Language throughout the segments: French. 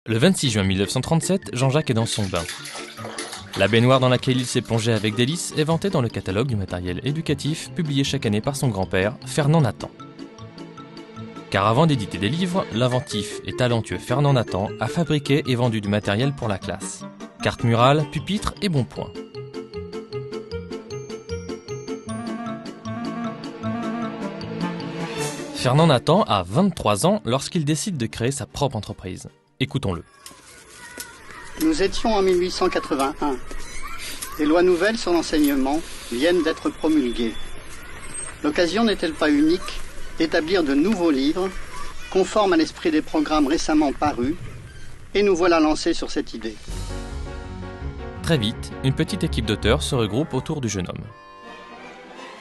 Le 26 juin 1937, Jean-Jacques est dans son bain. La baignoire dans laquelle il s'est plongé avec délice est vantée dans le catalogue du matériel éducatif publié chaque année par son grand-père, Fernand Nathan. Car avant d'éditer des livres, l'inventif et talentueux Fernand Nathan a fabriqué et vendu du matériel pour la classe. Cartes murales, pupitres et bons points. Fernand Nathan a 23 ans lorsqu'il décide de créer sa propre entreprise. Écoutons-le. Nous étions en 1881. Des lois nouvelles sur l'enseignement viennent d'être promulguées. L'occasion n'est-elle pas unique d'établir de nouveaux livres conformes à l'esprit des programmes récemment parus, et nous voilà lancés sur cette idée. Très vite, une petite équipe d'auteurs se regroupe autour du jeune homme.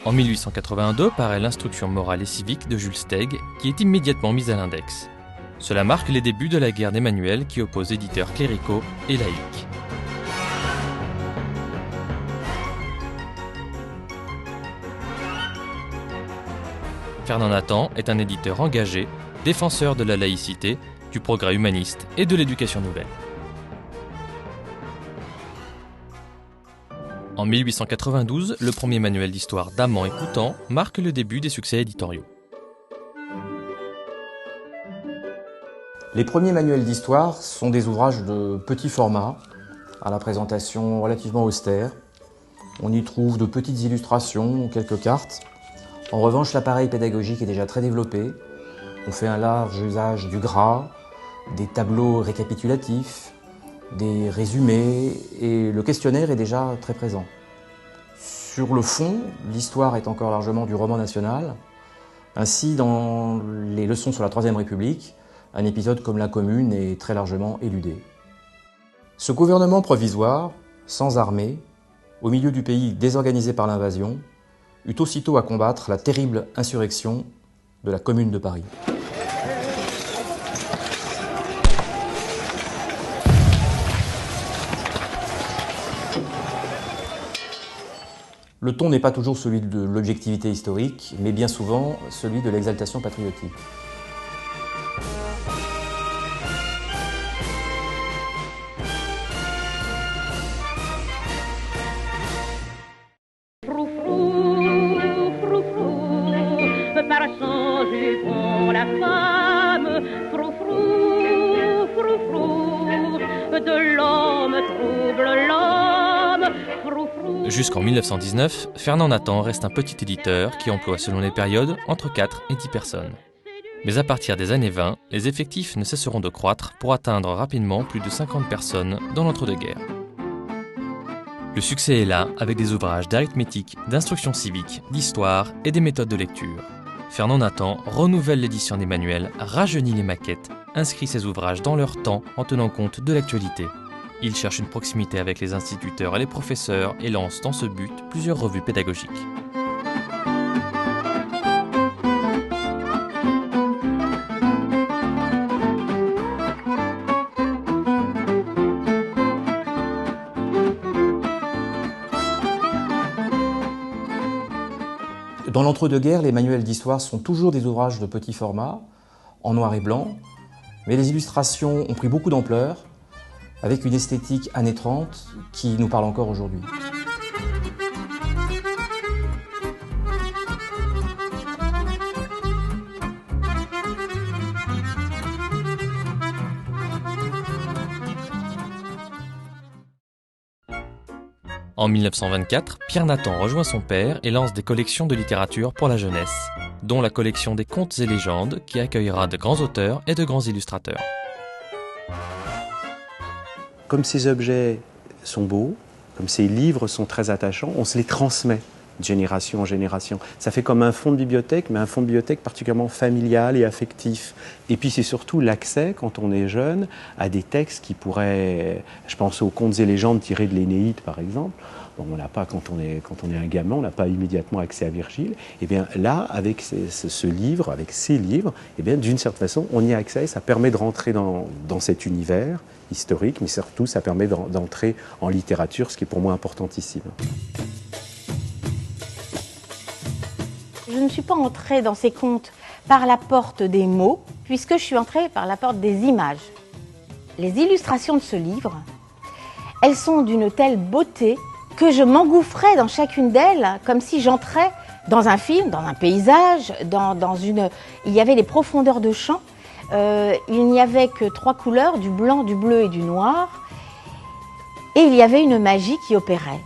En 1882 paraît l'Instruction morale et civique de Jules Steg, qui est immédiatement mise à l'index. Cela marque les débuts de la guerre des manuels qui oppose éditeurs cléricaux et laïcs. Fernand Nathan est un éditeur engagé, défenseur de la laïcité, du progrès humaniste et de l'éducation nouvelle. En 1892, le premier manuel d'histoire d'Amand et Coutan marque le début des succès éditoriaux. Les premiers manuels d'histoire sont des ouvrages de petit format, à la présentation relativement austère. On y trouve de petites illustrations, quelques cartes. En revanche, l'appareil pédagogique est déjà très développé. On fait un large usage du gras, des tableaux récapitulatifs, des résumés, et le questionnaire est déjà très présent. Sur le fond, l'histoire est encore largement du roman national. Ainsi, dans les leçons sur la Troisième République, un épisode comme la Commune est très largement éludé. Ce gouvernement provisoire, sans armée, au milieu du pays désorganisé par l'invasion, eut aussitôt à combattre la terrible insurrection de la Commune de Paris. Le ton n'est pas toujours celui de l'objectivité historique, mais bien souvent celui de l'exaltation patriotique. Par son jupon la femme, froufrou, froufrou, de l'homme trouble l'homme, froufrou. Jusqu'en 1919, Fernand Nathan reste un petit éditeur qui emploie selon les périodes entre 4 et 10 personnes. Mais à partir des années 20, les effectifs ne cesseront de croître pour atteindre rapidement plus de 50 personnes dans l'entre-deux-guerres. Le succès est là avec des ouvrages d'arithmétique, d'instruction civique, d'histoire et des méthodes de lecture. Fernand Nathan renouvelle l'édition des manuels, rajeunit les maquettes, inscrit ses ouvrages dans leur temps en tenant compte de l'actualité. Il cherche une proximité avec les instituteurs et les professeurs et lance dans ce but plusieurs revues pédagogiques. Dans l'entre-deux-guerres, les manuels d'histoire sont toujours des ouvrages de petit format, en noir et blanc, mais les illustrations ont pris beaucoup d'ampleur, avec une esthétique années 30 qui nous parle encore aujourd'hui. En 1924, Pierre Nathan rejoint son père et lance des collections de littérature pour la jeunesse, dont la collection des contes et légendes qui accueillera de grands auteurs et de grands illustrateurs. Comme ces objets sont beaux, comme ces livres sont très attachants, on se les transmet de génération en génération. Ça fait comme un fonds de bibliothèque, mais un fonds de bibliothèque particulièrement familial et affectif. Et puis c'est surtout l'accès, quand on est jeune, à des textes qui pourraient... Je pense aux contes et légendes tirés de l'Énéide, par exemple. Bon, on n'a pas, quand on est un gamin, on n'a pas immédiatement accès à Virgile. Et bien là, avec ce livre, avec ces livres, et bien d'une certaine façon, on y a accès. Ça permet de rentrer dans cet univers historique, mais surtout, ça permet d'entrer en littérature, ce qui est pour moi importantissime. Je ne suis pas entrée dans ces contes par la porte des mots, puisque je suis entrée par la porte des images. Les illustrations de ce livre, elles sont d'une telle beauté que je m'engouffrais dans chacune d'elles, comme si j'entrais dans un film, dans un paysage, il y avait des profondeurs de champ. Il n'y avait que 3 couleurs, du blanc, du bleu et du noir. Et il y avait une magie qui opérait.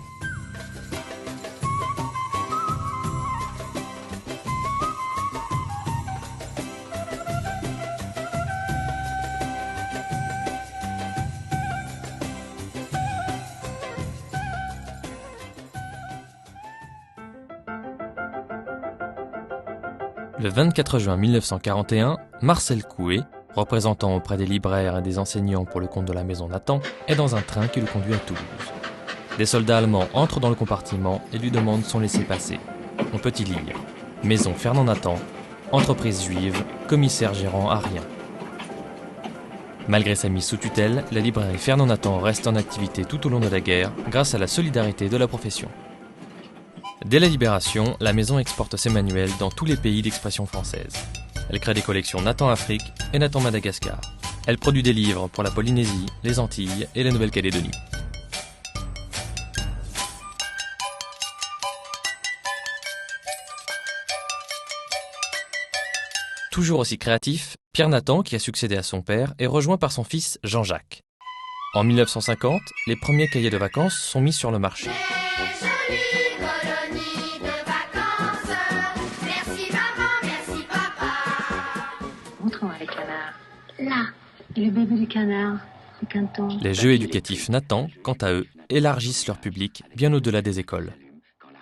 Le 24 juin 1941, Marcel Coué, représentant auprès des libraires et des enseignants pour le compte de la Maison Nathan, est dans un train qui le conduit à Toulouse. Des soldats allemands entrent dans le compartiment et lui demandent son laissez-passer. On peut y lire « Maison Fernand Nathan, entreprise juive, commissaire gérant à rien ». Malgré sa mise sous tutelle, la librairie Fernand Nathan reste en activité tout au long de la guerre grâce à la solidarité de la profession. Dès la Libération, la maison exporte ses manuels dans tous les pays d'expression française. Elle crée des collections Nathan Afrique et Nathan Madagascar. Elle produit des livres pour la Polynésie, les Antilles et la Nouvelle-Calédonie. Toujours aussi créatif, Pierre Nathan, qui a succédé à son père, est rejoint par son fils Jean-Jacques. En 1950, les premiers cahiers de vacances sont mis sur le marché. Là, et le bébé du canard, le canton. Les jeux éducatifs Nathan, quant à eux, élargissent leur public bien au-delà des écoles.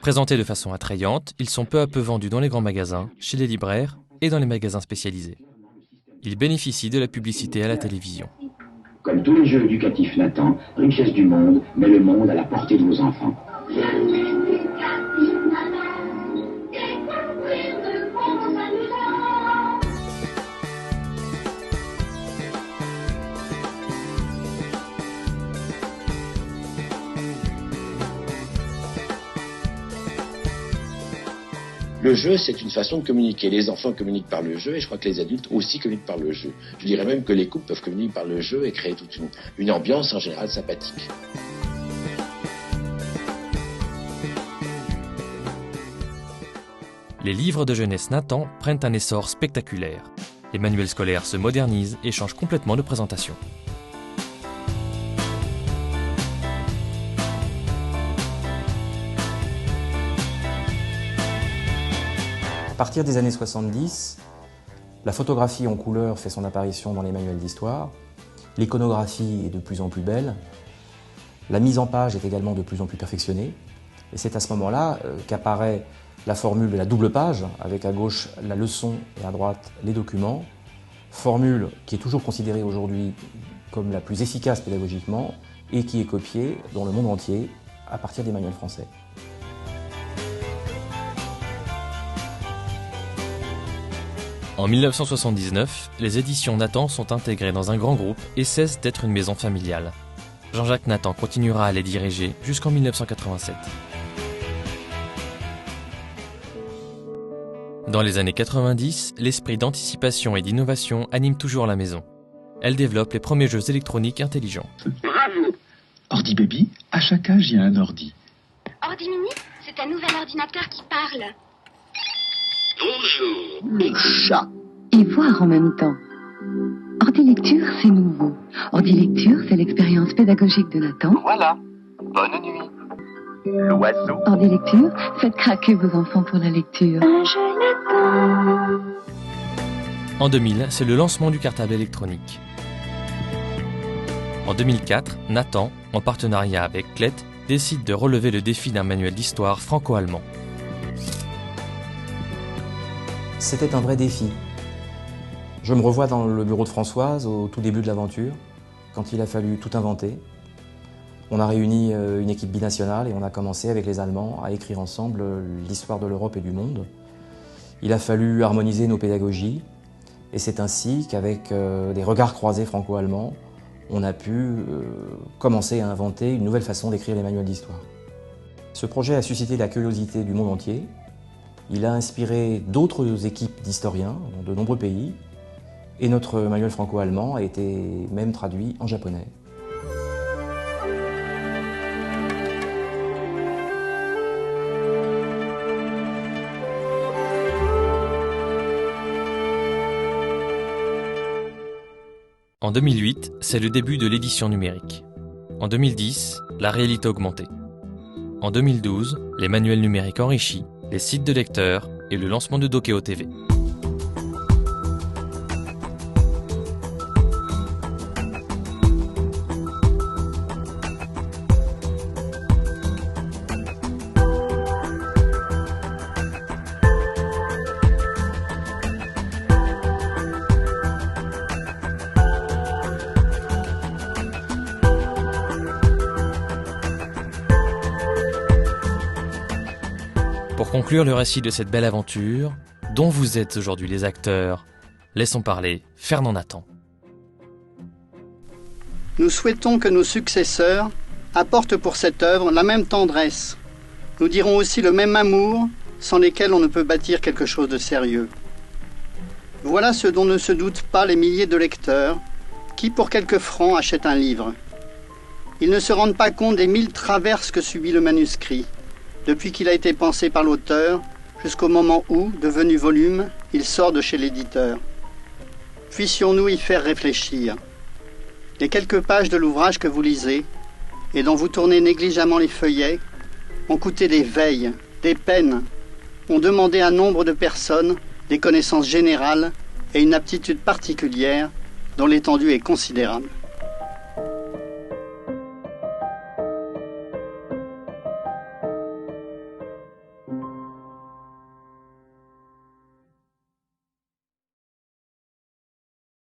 Présentés de façon attrayante, ils sont peu à peu vendus dans les grands magasins, chez les libraires et dans les magasins spécialisés. Ils bénéficient de la publicité à la télévision. Comme tous les jeux éducatifs Nathan, Richesse du Monde met le monde à la portée de vos enfants. Le jeu, c'est une façon de communiquer. Les enfants communiquent par le jeu et je crois que les adultes aussi communiquent par le jeu. Je dirais même que les couples peuvent communiquer par le jeu et créer toute une ambiance en général sympathique. Les livres de jeunesse Nathan prennent un essor spectaculaire. Les manuels scolaires se modernisent et changent complètement de présentation. À partir des années 70, la photographie en couleur fait son apparition dans les manuels d'histoire, l'iconographie est de plus en plus belle, la mise en page est également de plus en plus perfectionnée, et c'est à ce moment-là qu'apparaît la formule de la double page, avec à gauche la leçon et à droite les documents, formule qui est toujours considérée aujourd'hui comme la plus efficace pédagogiquement et qui est copiée dans le monde entier à partir des manuels français. En 1979, les éditions Nathan sont intégrées dans un grand groupe et cessent d'être une maison familiale. Jean-Jacques Nathan continuera à les diriger jusqu'en 1987. Dans les années 90, l'esprit d'anticipation et d'innovation anime toujours la maison. Elle développe les premiers jeux électroniques intelligents. Bravo! Ordi Baby, à chaque âge, il y a un ordi. Ordi Mini, c'est un nouvel ordinateur qui parle. Bonjour. Le chat. Et voir en même temps. Ordi Lecture, c'est nouveau. Ordi Lecture, c'est l'expérience pédagogique de Nathan. Voilà. Bonne nuit. L'oiseau. Ordi Lecture, faites craquer vos enfants pour la lecture. Un jeu Nathan. En 2000, c'est le lancement du cartable électronique. En 2004, Nathan, en partenariat avec Klett, décide de relever le défi d'un manuel d'histoire franco-allemand. C'était un vrai défi. Je me revois dans le bureau de Françoise au tout début de l'aventure, quand il a fallu tout inventer. On a réuni une équipe binationale et on a commencé avec les Allemands à écrire ensemble l'histoire de l'Europe et du monde. Il a fallu harmoniser nos pédagogies et c'est ainsi qu'avec des regards croisés franco-allemands, on a pu commencer à inventer une nouvelle façon d'écrire les manuels d'histoire. Ce projet a suscité la curiosité du monde entier. Il a inspiré d'autres équipes d'historiens dans de nombreux pays Et notre manuel franco-allemand a été même traduit en japonais. En 2008, c'est le début de l'édition numérique. En 2010, la réalité augmentée. En 2012, les manuels numériques enrichis, les sites de lecteurs et le lancement de Dokeo TV. Pour conclure le récit de cette belle aventure, dont vous êtes aujourd'hui les acteurs, laissons parler Fernand Nathan. Nous souhaitons que nos successeurs apportent pour cette œuvre la même tendresse. Nous dirons aussi le même amour, sans lesquels on ne peut bâtir quelque chose de sérieux. Voilà ce dont ne se doutent pas les milliers de lecteurs qui, pour quelques francs, achètent un livre. Ils ne se rendent pas compte des 1000 traverses que subit le manuscrit, depuis qu'il a été pensé par l'auteur, jusqu'au moment où, devenu volume, il sort de chez l'éditeur. Puissions-nous y faire réfléchir. Les quelques pages de l'ouvrage que vous lisez, et dont vous tournez négligemment les feuillets, ont coûté des veilles, des peines, ont demandé à nombre de personnes des connaissances générales et une aptitude particulière dont l'étendue est considérable.